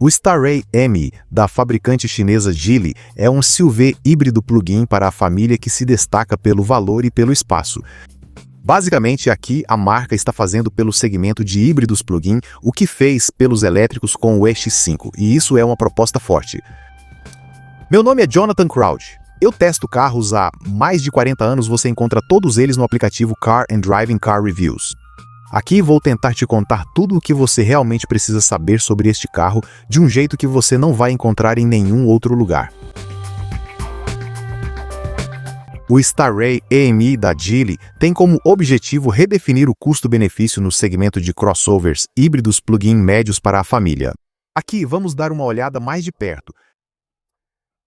O Starray M, da fabricante chinesa Geely, é um SUV híbrido plug-in para a família que se destaca pelo valor e pelo espaço. Basicamente, aqui a marca está fazendo pelo segmento de híbridos plug-in o que fez pelos elétricos com o EX5, e isso é uma proposta forte. Meu nome é Jonathan Crouch. Eu testo carros há mais de 40 anos, você encontra todos eles no aplicativo Car and Driving Car Reviews. Aqui vou tentar te contar tudo o que você realmente precisa saber sobre este carro de um jeito que você não vai encontrar em nenhum outro lugar. O Starray EMI da Geely tem como objetivo redefinir o custo-benefício no segmento de crossovers híbridos plug-in médios para a família. Aqui vamos dar uma olhada mais de perto.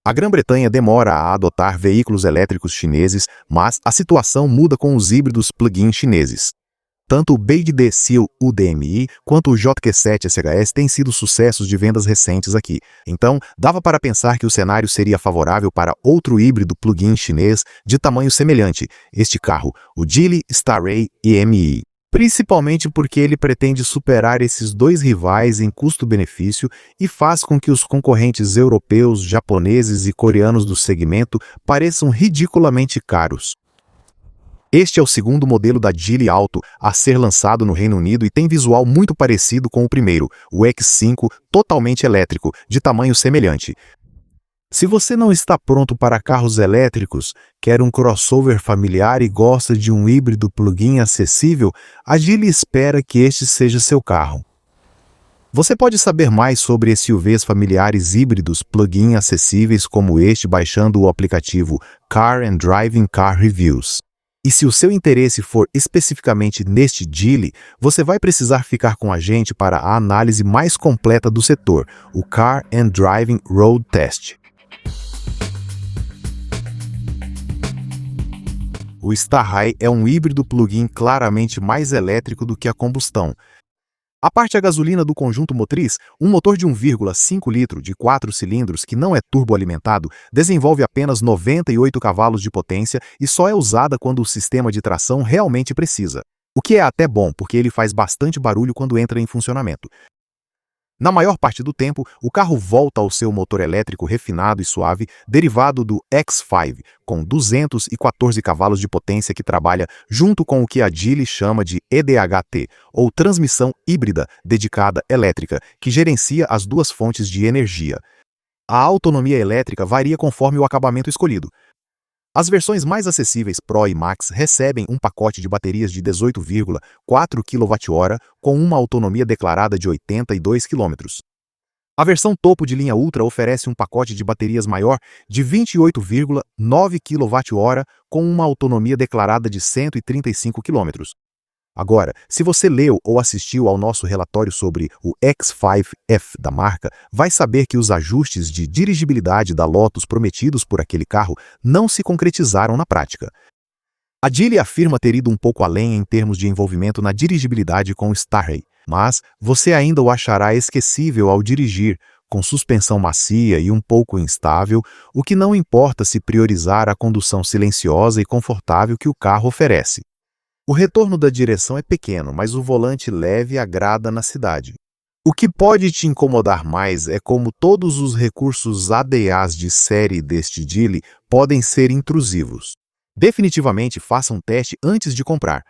A Grã-Bretanha demora a adotar veículos elétricos chineses, mas a situação muda com os híbridos plug-in chineses. Tanto o BYD Seal UDMI quanto o JQ7 SHS têm sido sucessos de vendas recentes aqui. Então, dava para pensar que o cenário seria favorável para outro híbrido plug-in chinês de tamanho semelhante, este carro, o Geely Starray EMI. Principalmente porque ele pretende superar esses dois rivais em custo-benefício e faz com que os concorrentes europeus, japoneses e coreanos do segmento pareçam ridiculamente caros. Este é o segundo modelo da Geely Auto a ser lançado no Reino Unido e tem visual muito parecido com o primeiro, o X5, totalmente elétrico, de tamanho semelhante. Se você não está pronto para carros elétricos, quer um crossover familiar e gosta de um híbrido plug-in acessível, a Geely espera que este seja seu carro. Você pode saber mais sobre SUVs familiares híbridos plug-in acessíveis como este baixando o aplicativo Car and Driving Car Reviews. E se o seu interesse for especificamente neste Geely, você vai precisar ficar com a gente para a análise mais completa do setor, o Car and Driving Road Test. O Starray é um híbrido plug-in claramente mais elétrico do que a combustão. A parte a gasolina do conjunto motriz, um motor de 1,5 litro de 4 cilindros que não é turboalimentado, desenvolve apenas 98 cavalos de potência e só é usada quando o sistema de tração realmente precisa. O que é até bom, porque ele faz bastante barulho quando entra em funcionamento. Na maior parte do tempo, o carro volta ao seu motor elétrico refinado e suave, derivado do X5, com 214 cavalos de potência que trabalha junto com o que a Geely chama de EDHT, ou transmissão híbrida dedicada elétrica, que gerencia as duas fontes de energia. A autonomia elétrica varia conforme o acabamento escolhido. As versões mais acessíveis Pro e Max recebem um pacote de baterias de 18,4 kWh com uma autonomia declarada de 82 km. A versão topo de linha Ultra oferece um pacote de baterias maior de 28,9 kWh com uma autonomia declarada de 135 km. Agora, se você leu ou assistiu ao nosso relatório sobre o X5F da marca, vai saber que os ajustes de dirigibilidade da Lotus prometidos por aquele carro não se concretizaram na prática. A Geely afirma ter ido um pouco além em termos de envolvimento na dirigibilidade com o Starray, mas você ainda o achará esquecível ao dirigir, com suspensão macia e um pouco instável, o que não importa se priorizar a condução silenciosa e confortável que o carro oferece. O retorno da direção é pequeno, mas o volante leve agrada na cidade. O que pode te incomodar mais é como todos os recursos ADAs de série deste Geely podem ser intrusivos. Definitivamente faça um teste antes de comprar.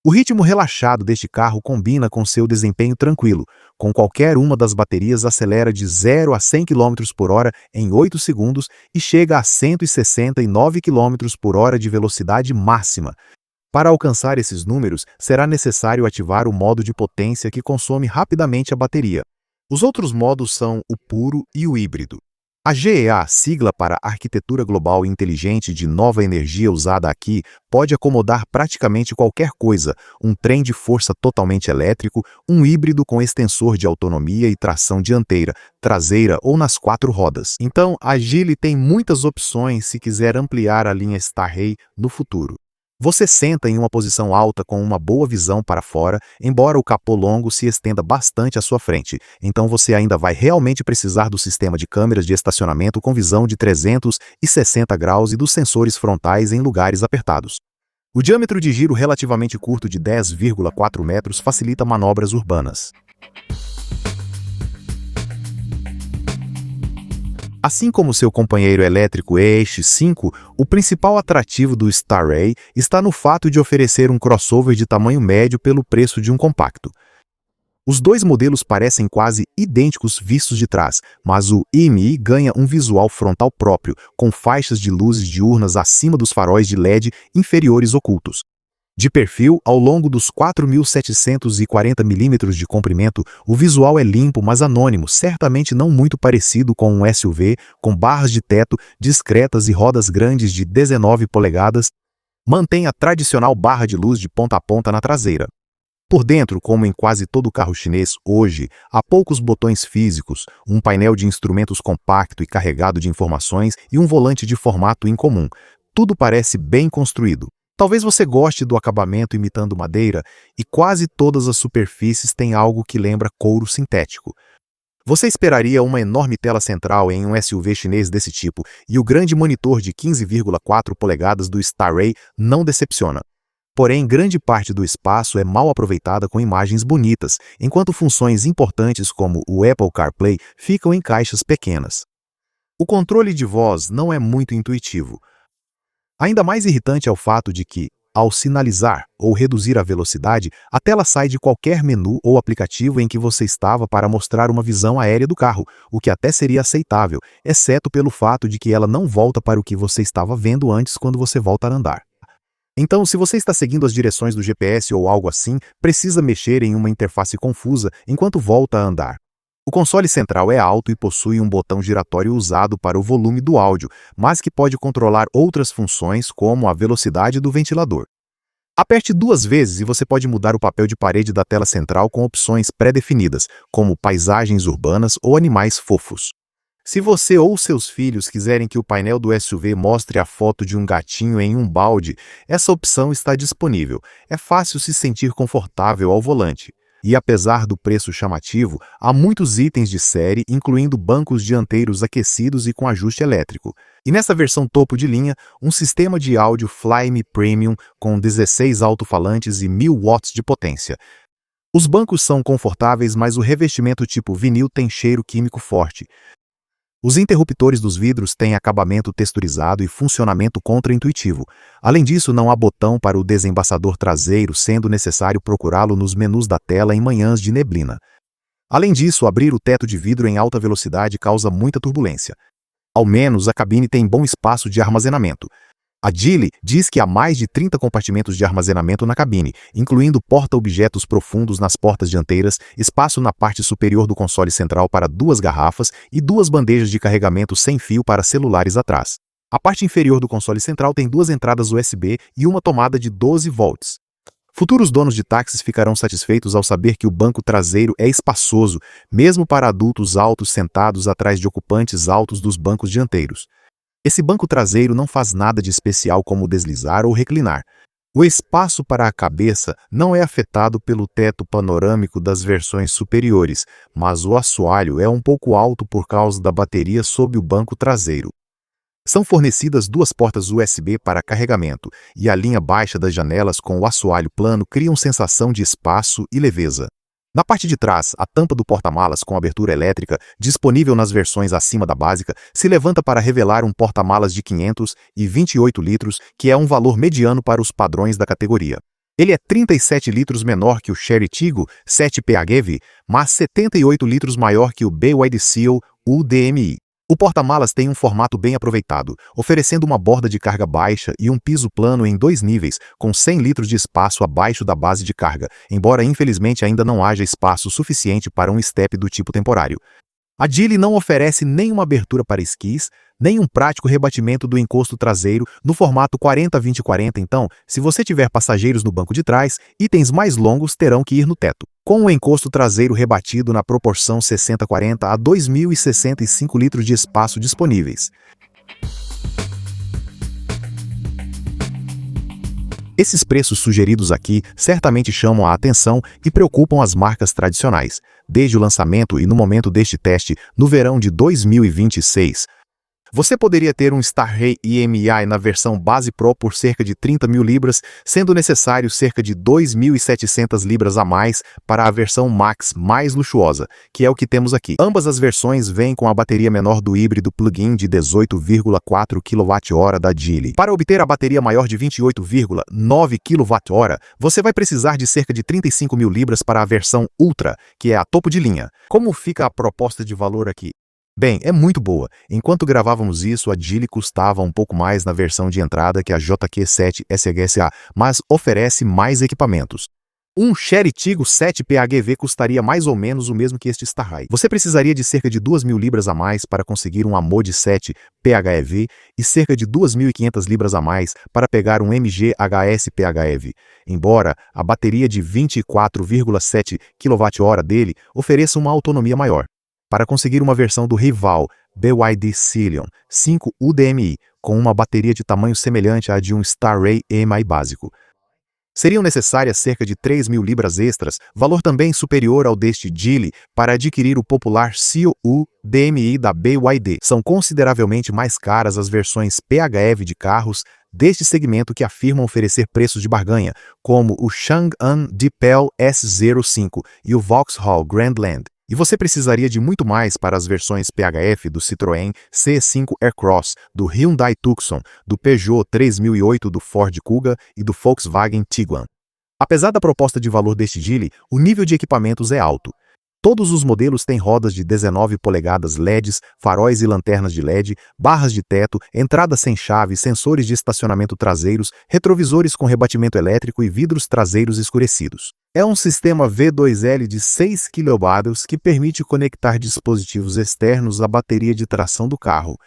O ritmo relaxado deste carro combina com seu desempenho tranquilo. Com qualquer uma das baterias acelera de 0 a 100 km por hora em 8 segundos e chega a 169 km por hora de velocidade máxima. Para alcançar esses números, será necessário ativar o modo de potência que consome rapidamente a bateria. Os outros modos são o puro e o híbrido. A GEA, sigla para Arquitetura Global Inteligente de Nova Energia usada aqui, pode acomodar praticamente qualquer coisa, um trem de força totalmente elétrico, um híbrido com extensor de autonomia e tração dianteira, traseira ou nas 4 rodas. Então, a Geely tem muitas opções se quiser ampliar a linha Starray no futuro. Você senta em uma posição alta com uma boa visão para fora, embora o capô longo se estenda bastante à sua frente, então você ainda vai realmente precisar do sistema de câmeras de estacionamento com visão de 360 graus e dos sensores frontais em lugares apertados. O diâmetro de giro relativamente curto de 10,4 metros facilita manobras urbanas. Assim como seu companheiro elétrico EX5, o principal atrativo do Starray está no fato de oferecer um crossover de tamanho médio pelo preço de um compacto. Os dois modelos parecem quase idênticos vistos de trás, mas o EMI ganha um visual frontal próprio, com faixas de luzes diurnas acima dos faróis de LED inferiores ocultos. De perfil, ao longo dos 4.740 mm de comprimento, o visual é limpo, mas anônimo, certamente não muito parecido com um SUV, com barras de teto discretas e rodas grandes de 19 polegadas, mantém a tradicional barra de luz de ponta a ponta na traseira. Por dentro, como em quase todo carro chinês hoje, há poucos botões físicos, um painel de instrumentos compacto e carregado de informações e um volante de formato incomum. Tudo parece bem construído. Talvez você goste do acabamento imitando madeira, e quase todas as superfícies têm algo que lembra couro sintético. Você esperaria uma enorme tela central em um SUV chinês desse tipo, e o grande monitor de 15,4 polegadas do Starray não decepciona. Porém, grande parte do espaço é mal aproveitada com imagens bonitas, enquanto funções importantes como o Apple CarPlay ficam em caixas pequenas. O controle de voz não é muito intuitivo. Ainda mais irritante é o fato de que, ao sinalizar ou reduzir a velocidade, a tela sai de qualquer menu ou aplicativo em que você estava para mostrar uma visão aérea do carro, o que até seria aceitável, exceto pelo fato de que ela não volta para o que você estava vendo antes quando você volta a andar. Então, se você está seguindo as direções do GPS ou algo assim, precisa mexer em uma interface confusa enquanto volta a andar. O console central é alto e possui um botão giratório usado para o volume do áudio, mas que pode controlar outras funções como a velocidade do ventilador. Aperte 2 vezes e você pode mudar o papel de parede da tela central com opções pré-definidas, como paisagens urbanas ou animais fofos. Se você ou seus filhos quiserem que o painel do SUV mostre a foto de um gatinho em um balde, essa opção está disponível. É fácil se sentir confortável ao volante. E apesar do preço chamativo, há muitos itens de série, incluindo bancos dianteiros aquecidos e com ajuste elétrico. E nessa versão topo de linha, um sistema de áudio Flyme Premium com 16 alto-falantes e 1000 watts de potência. Os bancos são confortáveis, mas o revestimento tipo vinil tem cheiro químico forte. Os interruptores dos vidros têm acabamento texturizado e funcionamento contraintuitivo. Além disso, não há botão para o desembaçador traseiro, sendo necessário procurá-lo nos menus da tela em manhãs de neblina. Além disso, abrir o teto de vidro em alta velocidade causa muita turbulência. Ao menos, a cabine tem bom espaço de armazenamento. A Geely diz que há mais de 30 compartimentos de armazenamento na cabine, incluindo porta-objetos profundos nas portas dianteiras, espaço na parte superior do console central para 2 garrafas e 2 bandejas de carregamento sem fio para celulares atrás. A parte inferior do console central tem 2 entradas USB e uma tomada de 12 volts. Futuros donos de táxis ficarão satisfeitos ao saber que o banco traseiro é espaçoso, mesmo para adultos altos sentados atrás de ocupantes altos dos bancos dianteiros. Esse banco traseiro não faz nada de especial como deslizar ou reclinar. O espaço para a cabeça não é afetado pelo teto panorâmico das versões superiores, mas o assoalho é um pouco alto por causa da bateria sob o banco traseiro. São fornecidas 2 portas USB para carregamento, e a linha baixa das janelas com o assoalho plano criam sensação de espaço e leveza. Na parte de trás, a tampa do porta-malas com abertura elétrica, disponível nas versões acima da básica, se levanta para revelar um porta-malas de 528 litros, que é um valor mediano para os padrões da categoria. Ele é 37 litros menor que o Chery Tiggo 7 PHEV, mas 78 litros maior que o BYD Seal UDMI. O porta-malas tem um formato bem aproveitado, oferecendo uma borda de carga baixa e um piso plano em 2 níveis, com 100 litros de espaço abaixo da base de carga, embora infelizmente ainda não haja espaço suficiente para um step do tipo temporário. A Geely não oferece nenhuma abertura para esquis, nem um prático rebatimento do encosto traseiro no formato 40-20-40, então, se você tiver passageiros no banco de trás, itens mais longos terão que ir no teto. Com o encosto traseiro rebatido na proporção 60-40 a 2.065 litros de espaço disponíveis. Esses preços sugeridos aqui certamente chamam a atenção e preocupam as marcas tradicionais, desde o lançamento e no momento deste teste, no verão de 2026. Você poderia ter um Starray EMI na versão base Pro por cerca de 30 mil libras, sendo necessário cerca de 2.700 libras a mais para a versão Max mais luxuosa, que é o que temos aqui. Ambas as versões vêm com a bateria menor do híbrido plug-in de 18,4 kWh da Geely. Para obter a bateria maior de 28,9 kWh, você vai precisar de cerca de 35 mil libras para a versão Ultra, que é a topo de linha. Como fica a proposta de valor aqui? Bem, é muito boa. Enquanto gravávamos isso, a Geely custava um pouco mais na versão de entrada que a JQ7 SHSA, mas oferece mais equipamentos. Um Chery Tiggo 7 PHEV custaria mais ou menos o mesmo que este Starray. Você precisaria de cerca de 2.000 libras a mais para conseguir um Amode 7 PHEV e cerca de 2.500 libras a mais para pegar um MG HS PHEV, embora a bateria de 24,7 kWh dele ofereça uma autonomia maior. Para conseguir uma versão do rival BYD Scion 5 UDMI com uma bateria de tamanho semelhante à de um Starray EMI básico, seriam necessárias cerca de 3.000 libras extras, valor também superior ao deste Geely, para adquirir o popular Scion UDMI da BYD. São consideravelmente mais caras as versões PHEV de carros deste segmento que afirmam oferecer preços de barganha, como o Chang'an Deepal S05 e o Vauxhall Grandland. E você precisaria de muito mais para as versões PHEV do Citroën C5 Aircross, do Hyundai Tucson, do Peugeot 3008, do Ford Kuga e do Volkswagen Tiguan. Apesar da proposta de valor deste Geely, o nível de equipamentos é alto. Todos os modelos têm rodas de 19 polegadas LEDs, faróis e lanternas de LED, barras de teto, entrada sem chave, sensores de estacionamento traseiros, retrovisores com rebatimento elétrico e vidros traseiros escurecidos. É um sistema V2L de 6 kW que permite conectar dispositivos externos à bateria de tração do carro.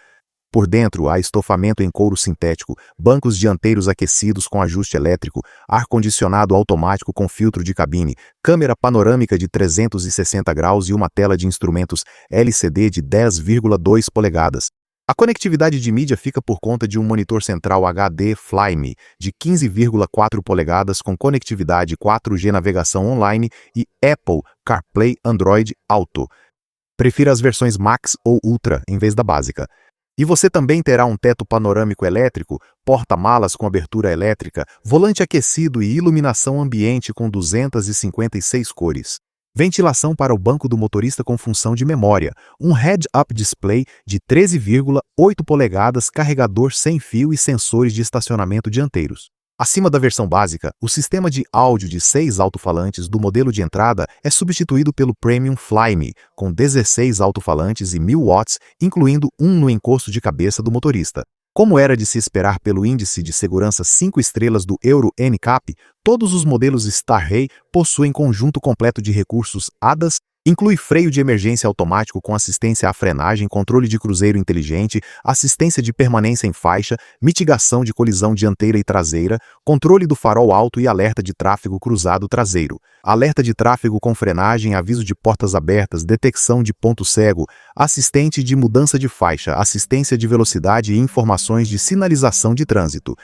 Por dentro, há estofamento em couro sintético, bancos dianteiros aquecidos com ajuste elétrico, ar-condicionado automático com filtro de cabine, câmera panorâmica de 360 graus e uma tela de instrumentos LCD de 10,2 polegadas. A conectividade de mídia fica por conta de um monitor central HD Flyme de 15,4 polegadas com conectividade 4G navegação online e Apple CarPlay Android Auto. Prefira as versões Max ou Ultra em vez da básica. E você também terá um teto panorâmico elétrico, porta-malas com abertura elétrica, volante aquecido e iluminação ambiente com 256 cores. Ventilação para o banco do motorista com função de memória, um head-up display de 13,8 polegadas, carregador sem fio e sensores de estacionamento dianteiros. Acima da versão básica, o sistema de áudio de 6 alto-falantes do modelo de entrada é substituído pelo Premium Flyme, com 16 alto-falantes e 1.000 watts, incluindo um no encosto de cabeça do motorista. Como era de se esperar pelo índice de segurança 5 estrelas do Euro NCAP, todos os modelos Starray possuem conjunto completo de recursos ADAS, inclui freio de emergência automático com assistência à frenagem, controle de cruzeiro inteligente, assistência de permanência em faixa, mitigação de colisão dianteira e traseira, controle do farol alto e alerta de tráfego cruzado traseiro, alerta de tráfego com frenagem, aviso de portas abertas, detecção de ponto cego, assistente de mudança de faixa, assistência de velocidade e informações de sinalização de trânsito.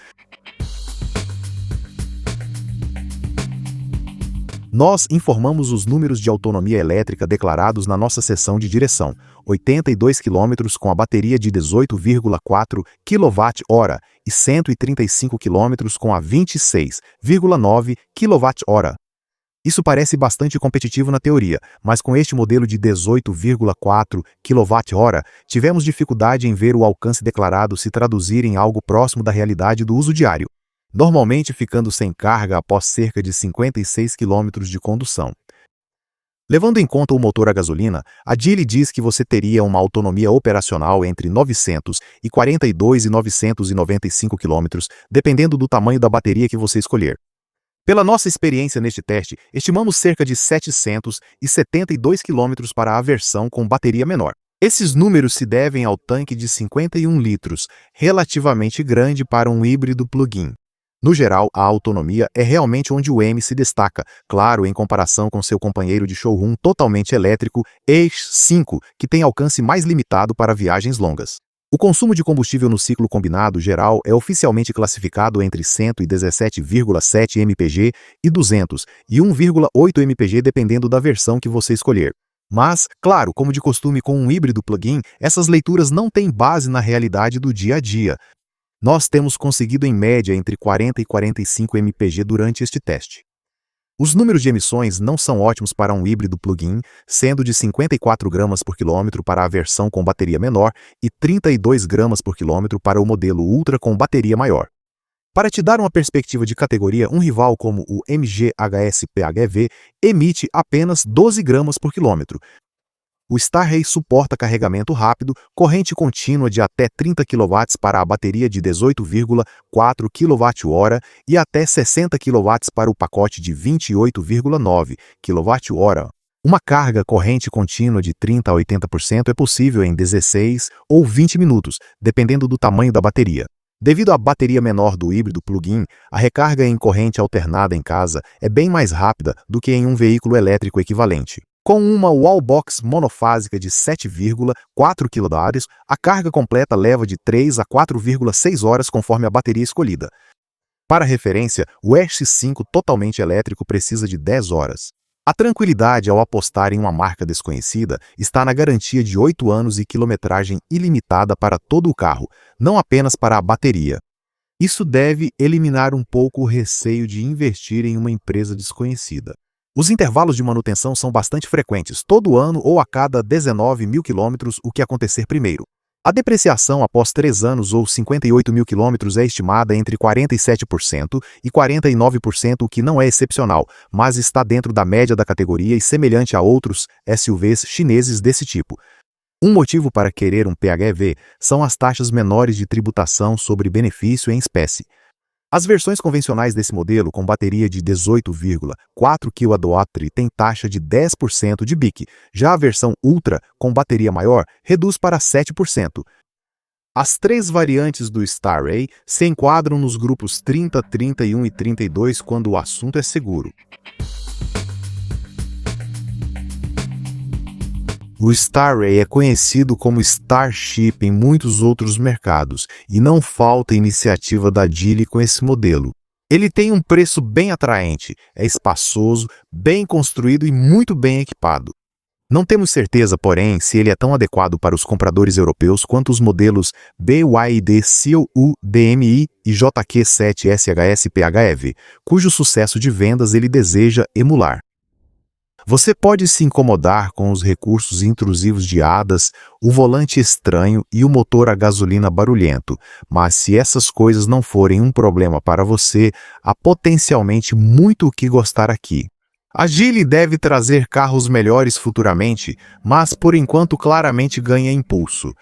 Nós informamos os números de autonomia elétrica declarados na nossa seção de direção: 82 km com a bateria de 18,4 kWh e 135 km com a 26,9 kWh. Isso parece bastante competitivo na teoria, mas com este modelo de 18,4 kWh, tivemos dificuldade em ver o alcance declarado se traduzir em algo próximo da realidade do uso diário, normalmente ficando sem carga após cerca de 56 km de condução. Levando em conta o motor a gasolina, a Geely diz que você teria uma autonomia operacional entre 942 e 995 km, dependendo do tamanho da bateria que você escolher. Pela nossa experiência neste teste, estimamos cerca de 772 km para a versão com bateria menor. Esses números se devem ao tanque de 51 litros, relativamente grande para um híbrido plug-in. No geral, a autonomia é realmente onde o M se destaca, claro, em comparação com seu companheiro de showroom totalmente elétrico EX5, que tem alcance mais limitado para viagens longas. O consumo de combustível no ciclo combinado geral é oficialmente classificado entre 117,7 mpg e 201,8 mpg dependendo da versão que você escolher. Mas, claro, como de costume com um híbrido plug-in, essas leituras não têm base na realidade do dia a dia. Nós temos conseguido em média entre 40 e 45 mpg durante este teste. Os números de emissões não são ótimos para um híbrido plug-in, sendo de 54 gramas por quilômetro para a versão com bateria menor e 32 gramas por quilômetro para o modelo Ultra com bateria maior. Para te dar uma perspectiva de categoria, um rival como o MG HS PHEV emite apenas 12 gramas por quilômetro. O Starray suporta carregamento rápido, corrente contínua de até 30 kW para a bateria de 18,4 kWh e até 60 kW para o pacote de 28,9 kWh. Uma carga corrente contínua de 30 a 80% é possível em 16 ou 20 minutos, dependendo do tamanho da bateria. Devido à bateria menor do híbrido plug-in, a recarga em corrente alternada em casa é bem mais rápida do que em um veículo elétrico equivalente. Com uma wallbox monofásica de 7,4 kWh, a carga completa leva de 3 a 4,6 horas conforme a bateria escolhida. Para referência, o X5 totalmente elétrico precisa de 10 horas. A tranquilidade ao apostar em uma marca desconhecida está na garantia de 8 anos e quilometragem ilimitada para todo o carro, não apenas para a bateria. Isso deve eliminar um pouco o receio de investir em uma empresa desconhecida. Os intervalos de manutenção são bastante frequentes, todo ano ou a cada 19 mil quilômetros, o que acontecer primeiro. A depreciação após 3 anos ou 58 mil quilômetros é estimada entre 47% e 49%, o que não é excepcional, mas está dentro da média da categoria e semelhante a outros SUVs chineses desse tipo. Um motivo para querer um PHEV são as taxas menores de tributação sobre benefício em espécie. As versões convencionais desse modelo, com bateria de 18,4 kWh, têm taxa de 10% de BIC. Já a versão Ultra, com bateria maior, reduz para 7%. As 3 variantes do Starray se enquadram nos grupos 30, 31 e 32 quando o assunto é seguro. O Starray é conhecido como Starship em muitos outros mercados, e não falta iniciativa da Geely com esse modelo. Ele tem um preço bem atraente, é espaçoso, bem construído e muito bem equipado. Não temos certeza, porém, se ele é tão adequado para os compradores europeus quanto os modelos BYD Seal U DMI e JQ7 SHS PHEV, cujo sucesso de vendas ele deseja emular. Você pode se incomodar com os recursos intrusivos de hadas, o volante estranho e o motor a gasolina barulhento, mas se essas coisas não forem um problema para você, há potencialmente muito o que gostar aqui. A Geely deve trazer carros melhores futuramente, mas por enquanto claramente ganha impulso.